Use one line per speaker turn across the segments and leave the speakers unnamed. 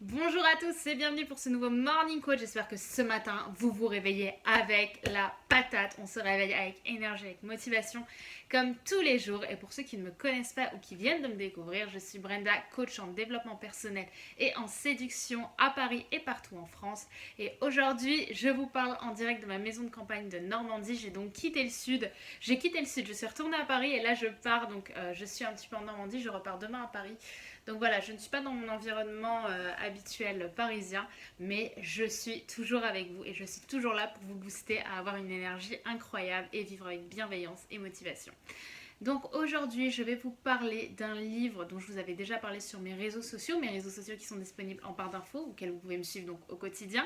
Bonjour à tous et bienvenue pour ce nouveau Morning Coach. J'espère que ce matin, vous vous réveillez avec la patate. On se réveille avec énergie, avec motivation, comme tous les jours. Et pour ceux qui ne me connaissent pas ou qui viennent de me découvrir, je suis Brenda, coach en développement personnel et en séduction à Paris et partout en France. Et aujourd'hui, je vous parle en direct de ma maison de campagne de Normandie. J'ai donc quitté le sud. J'ai quitté le sud, je suis retournée à Paris et là je pars. Donc je suis un petit peu en Normandie, je repars demain à Paris. Donc voilà, je ne suis pas dans mon environnement habituel parisien, mais je suis toujours avec vous et je suis toujours là pour vous booster à avoir une énergie incroyable et vivre avec bienveillance et motivation. Donc aujourd'hui, je vais vous parler d'un livre dont je vous avais déjà parlé sur mes réseaux sociaux qui sont disponibles en barre d'infos, auxquels vous pouvez me suivre donc au quotidien.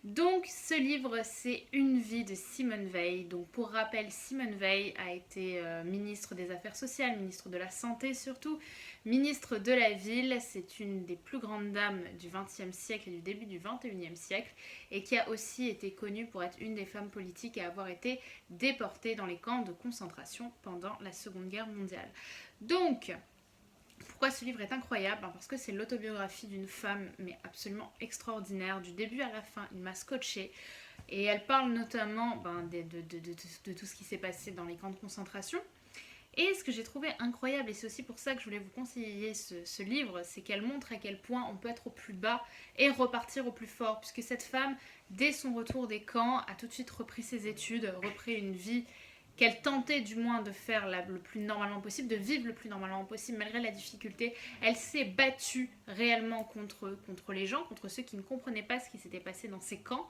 Donc ce livre, c'est Une vie de Simone Veil. Donc pour rappel, Simone Veil a été ministre des Affaires sociales, ministre de la Santé surtout, ministre de la Ville. C'est une des plus grandes dames du XXe siècle et du début du XXIe siècle et qui a aussi été connue pour être une des femmes politiques à avoir été déportée dans les camps de concentration pendant la Seconde Guerre mondiale. Donc, pourquoi ce livre est incroyable? Parce que c'est l'autobiographie d'une femme, mais absolument extraordinaire, du début à la fin. Il m'a scotché. Et elle parle notamment de tout ce qui s'est passé dans les camps de concentration. Et ce que j'ai trouvé incroyable, et c'est aussi pour ça que je voulais vous conseiller ce livre, c'est qu'elle montre à quel point on peut être au plus bas et repartir au plus fort. Puisque cette femme, dès son retour des camps, a tout de suite repris ses études, repris une vie qu'elle tentait du moins de faire le plus normalement possible, de vivre le plus normalement possible malgré la difficulté. Elle s'est battue réellement contre les gens, contre ceux qui ne comprenaient pas ce qui s'était passé dans ces camps.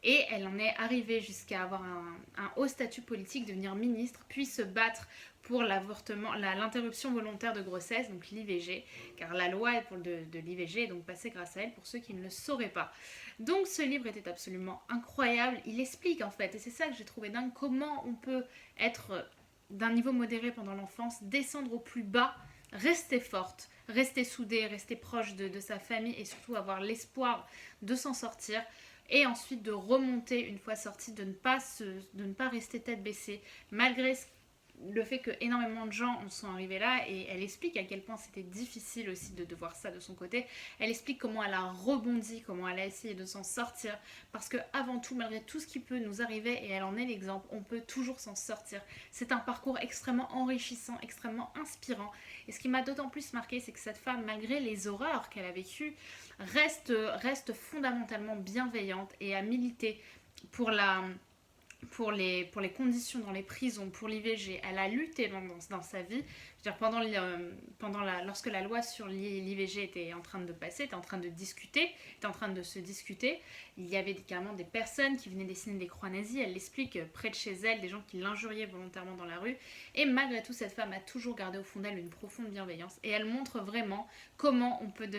Et elle en est arrivée jusqu'à avoir un haut statut politique, devenir ministre, puis se battre pour l'avortement, l'interruption volontaire de grossesse, donc l'IVG, car la loi de l'IVG est donc passée grâce à elle pour ceux qui ne le sauraient pas. Donc ce livre était absolument incroyable, il explique en fait, et c'est ça que j'ai trouvé dingue, comment on peut être d'un niveau modéré pendant l'enfance, descendre au plus bas, rester forte, rester soudée, rester proche de sa famille et surtout avoir l'espoir de s'en sortir et ensuite de remonter une fois sortie, de ne pas rester tête baissée malgré le fait que énormément de gens en sont arrivés là, et elle explique à quel point c'était difficile aussi de voir ça de son côté. Elle explique comment elle a rebondi, comment elle a essayé de s'en sortir, parce que avant tout, malgré tout ce qui peut nous arriver, et elle en est l'exemple, on peut toujours s'en sortir. C'est un parcours extrêmement enrichissant, extrêmement inspirant, et ce qui m'a d'autant plus marqué, c'est que cette femme, malgré les horreurs qu'elle a vécues, reste fondamentalement bienveillante et a milité pour les conditions dans les prisons, pour l'IVG. Elle a lutté dans sa vie. Je veux dire, lorsque la loi sur l'IVG était en train de passer, était en train de se discuter, il y avait carrément des personnes qui venaient dessiner des croix nazies. Elle l'explique, près de chez elle, des gens qui l'injuriaient volontairement dans la rue. Et malgré tout, cette femme a toujours gardé au fond d'elle une profonde bienveillance. Et elle montre vraiment comment on peut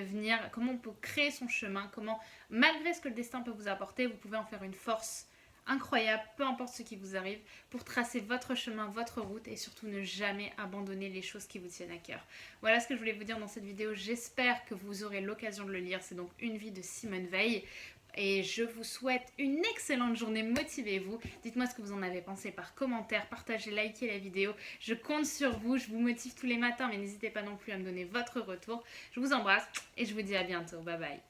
créer son chemin, comment, malgré ce que le destin peut vous apporter, vous pouvez en faire une force incroyable, peu importe ce qui vous arrive, pour tracer votre chemin, votre route et surtout ne jamais abandonner les choses qui vous tiennent à cœur. Voilà ce que je voulais vous dire dans cette vidéo. J'espère que vous aurez l'occasion de le lire. C'est donc Une vie de Simone Veil. Et je vous souhaite une excellente journée, motivez-vous. Dites-moi ce que vous en avez pensé par commentaire, partagez, likez la vidéo. Je compte sur vous, je vous motive tous les matins, mais n'hésitez pas non plus à me donner votre retour. Je vous embrasse et je vous dis à bientôt. Bye bye.